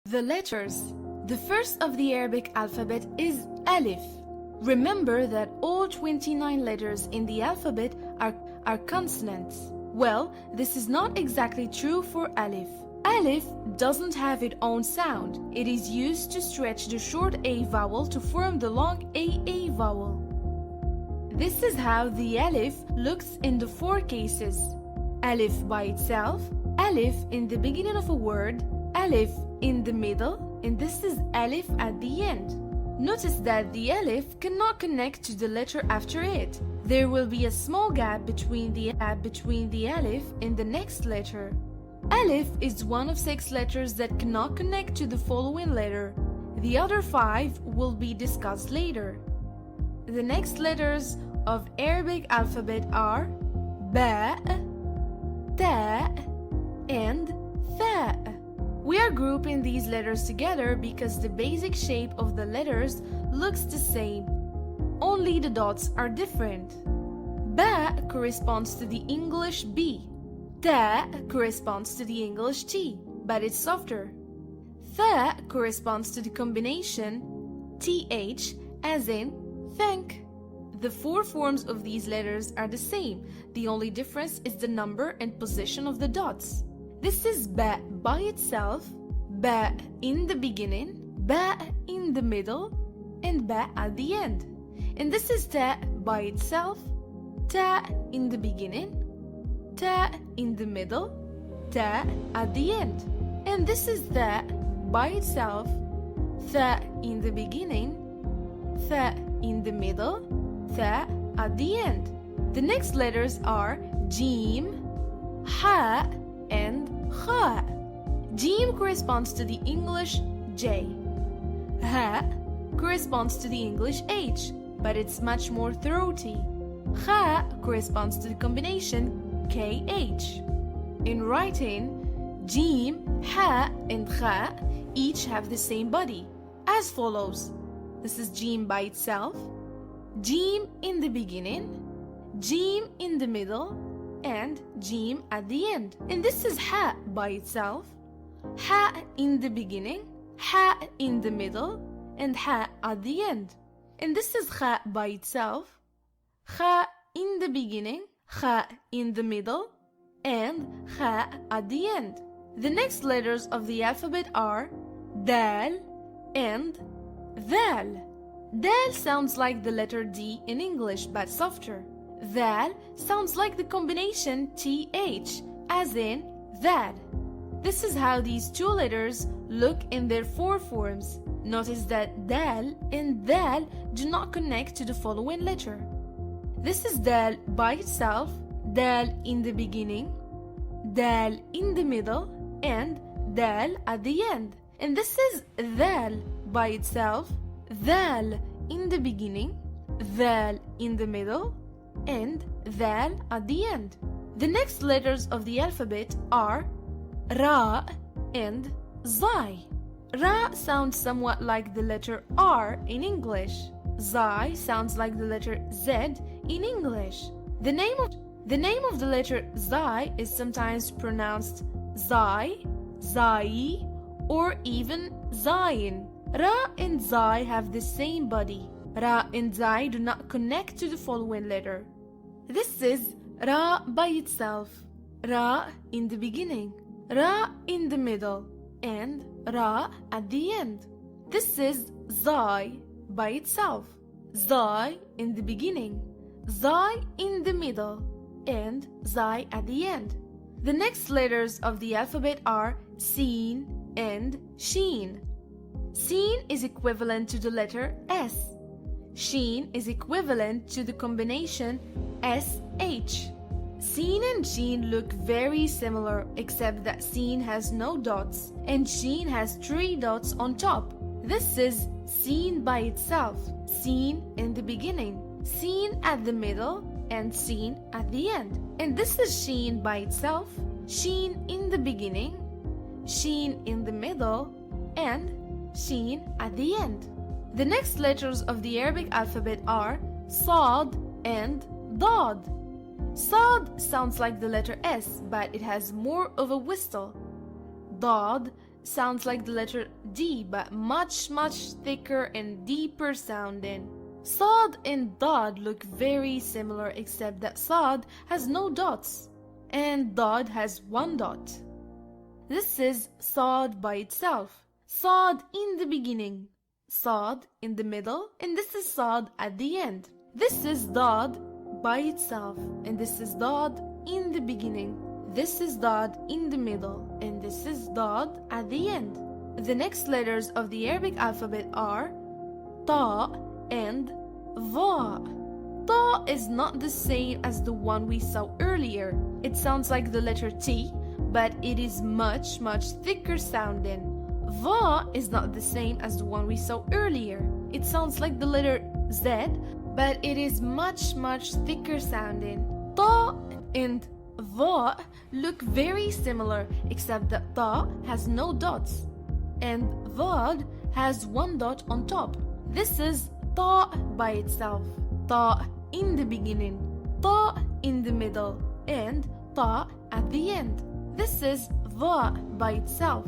The letters. The first of the Arabic alphabet is Alif. Remember that all 29 letters in the alphabet are consonants. Well, this is not exactly true for Alif. Alif doesn't have its own sound. It is used to stretch the short A vowel to form the long AA vowel. This is how the Alif looks in the four cases. Alif by itself, Alif in the beginning of a word, Alif in the middle, and this is Alif at the end. Notice that the Alif cannot connect to the letter after it. There will be a small gap between the Alif and the next letter. Alif is one of 6 letters that cannot connect to the following letter. The other 5 will be discussed later. The next letters of Arabic alphabet are Ba, Ta, and Tha. We are grouping these letters together because the basic shape of the letters looks the same. Only the dots are different. Ba corresponds to the English B. Ta corresponds to the English T, but it's softer. Tha corresponds to the combination TH as in thank. The 4 forms of these letters are the same. The only difference is the number and position of the dots. This is Ba by itself, Ba in the beginning, Ba in the middle, and Ba at the end. And this is Ta by itself, Ta in the beginning, Ta in the middle, Ta at the end. And this is Tha by itself, Tha in the beginning, Tha in the middle, Tha at the end. The next letters are Jim, Ha, and Kha. Jim corresponds to the English J. Ha corresponds to the English H, but it's much more throaty. Kha corresponds to the combination KH. In writing, Jim, Ha, and Kha each have the same body, as follows. This is Jim by itself, Jim in the beginning, Jim in the middle, and Jim at the end. And this is Ha by itself, Ha in the beginning, Ha in the middle, and Ha at the end. And this is Kha by itself, Kha in the beginning, Kha in the middle, and Kha at the end. The next letters of the alphabet are Dal and Dhal. Dal sounds like the letter D in English but softer. Dhal sounds like the combination TH, as in that. This is how these 2 letters look in their 4 forms. Notice that Dal and Dal do not connect to the following letter. This is Dal by itself, Dal in the beginning, Dal in the middle, and Dal at the end. And this is Dhal by itself, Dhal in the beginning, Dhal in the middle, and Dhal at the end. The next letters of the alphabet are Ra and Zai. Ra sounds somewhat like the letter R in English. Zai sounds like the letter Z in English. The name of the letter Zai is sometimes pronounced Zai, Zai, or even Zain. Ra and Zai have the same body. Ra and Zai do not connect to the following letter. This is Ra by itself, Ra in the beginning, Ra in the middle, and Ra at the end. This is Zai by itself, Zai in the beginning, Zai in the middle, and Zai at the end. The next letters of the alphabet are Sin and Sheen. Sin is equivalent to the letter S. Sheen is equivalent to the combination SH. Sin and Sheen look very similar except that Sin has no dots and Sheen has 3 dots on top. This is Sin by itself, Sin in the beginning, Sin at the middle, and Sin at the end. And this is Sheen by itself, Sheen in the beginning, Sheen in the middle, and Sheen at the end. The next letters of the Arabic alphabet are Sad and Dad. Sad sounds like the letter S, but it has more of a whistle. Dad sounds like the letter D, but much thicker and deeper sounding. Sad and Dad look very similar except that Sad has no dots and Dad has one dot. This is Sad by itself. Sad in the beginning, Sad in the middle, and this is Sad at the end. This is Dad by itself, and this is Dad in the beginning. This is Dad in the middle, and this is Dad at the end. The next letters of the Arabic alphabet are Ta and Va. Ta is not the same as the one we saw earlier. It sounds like the letter T, but it is much thicker sounding. Va is not the same as the one we saw earlier. It sounds like the letter Z, but it is much thicker sounding. Ta and Va look very similar except that Ta has no dots and Vad has one dot on top. This is Ta by itself, Ta in the beginning, Ta in the middle, and Ta at the end. This is Va by itself,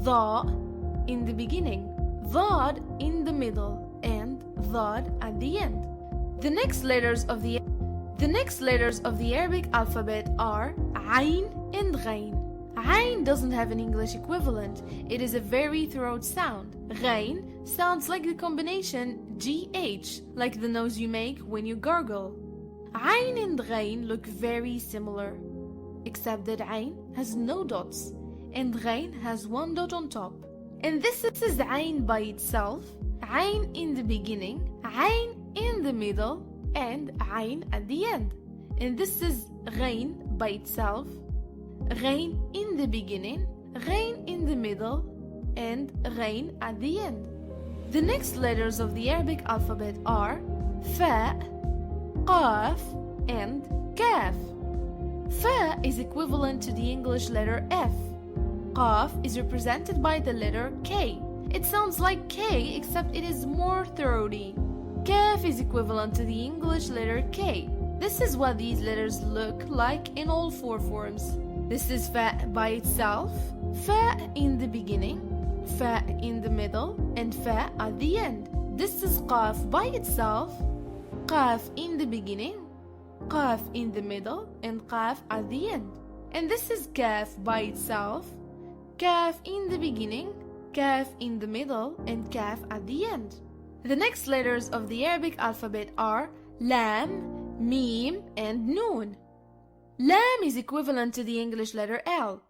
Tha in the beginning, Vad in the middle, and Dhad at the end. The next letters of the Arabic alphabet are Ain and Ghain. Ain doesn't have an English equivalent. It is a very throat sound. Ghain sounds like the combination GH, like the noise you make when you gargle. Ain and Ghain look very similar, except that Ain has no dots and Ghain has one dot on top. And this is Ain by itself, Ain in the beginning, Ain in the middle, and Ain at the end. And this is Ghain by itself, Ghain in the beginning, Ghain in the middle, and Ghain at the end. The next letters of the Arabic alphabet are Fa, Qaf, and Kaf. Fa is equivalent to the English letter F. Qaf is represented by the letter K. It sounds like K except it is more throaty. Kaf is equivalent to the English letter K. This is what these letters look like in all four forms. This is Fa by itself, Fa in the beginning, Fa in the middle, and Fa at the end. This is Qaf by itself, Qaf in the beginning, Qaf in the middle, and Qaf at the end. And this is Kaf by itself, Kaf in the beginning, Kaf in the middle, and Kaf at the end. The next letters of the Arabic alphabet are Lam, Mim, and Noon. Lam is equivalent to the English letter L.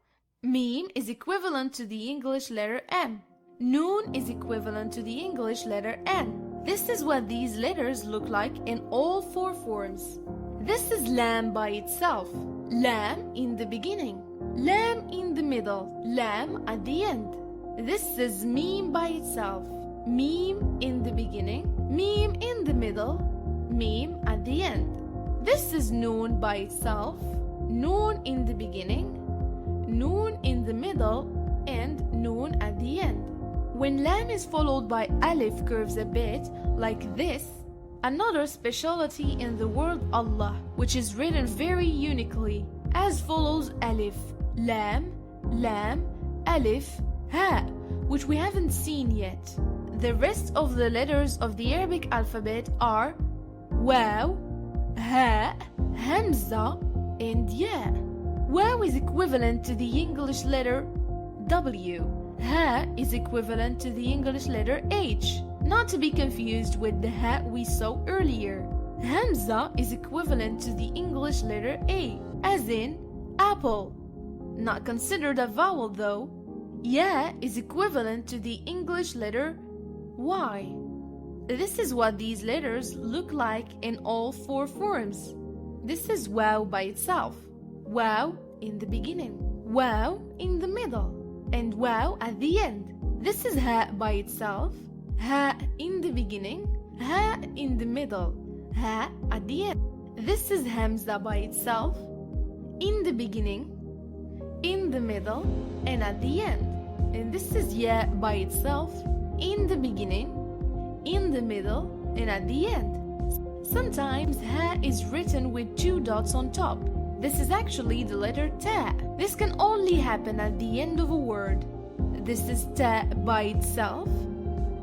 Mim is equivalent to the English letter M. Noon is equivalent to the English letter N. This is what these letters look like in all four forms. This is Lam by itself, Lam in the beginning, Lam in the middle, Lam at the end. This is Mim by itself, Mim in the beginning, Mim in the middle, Mim at the end. This is Noon by itself, Noon in the beginning, Noon in the middle, and Noon at the end. When Lam is followed by Alif curves a bit like this, another specialty in the word Allah, which is written very uniquely, as follows: Alif, Lam, Lam, Alif, Ha, which we haven't seen yet. The rest of the letters of the Arabic alphabet are Waw, Ha, Hamza, and Ya. Waw is equivalent to the English letter W. Ha is equivalent to the English letter H, not to be confused with the Ha we saw earlier. Hamza is equivalent to the English letter A, as in apple, not considered a vowel though. Ya is equivalent to the English letter Y. This is what these letters look like in all four forms. This is Waw by itself, Waw in the beginning, Waw in the middle, and Waw at the end. This is Ha by itself, Ha in the beginning, Ha in the middle, Ha at the end. This is Hamza by itself, in the beginning, in the middle, and at the end. And this is Ya by itself, in the beginning, in the middle, and at the end. Sometimes Ha is written with two dots on top. This is actually the letter Ta. This can only happen at the end of a word. This is ta by itself,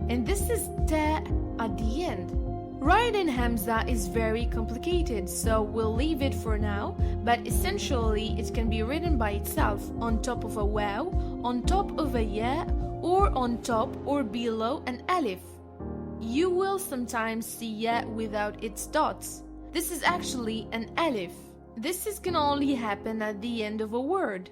and this is ta at the end. Writing Hamza is very complicated, so we'll leave it for now, but essentially it can be written by itself on top of a waw, on top of a ya, or on top or below an alif. You will sometimes see ya without its dots. This is actually an alif. Can only happen at the end of a word.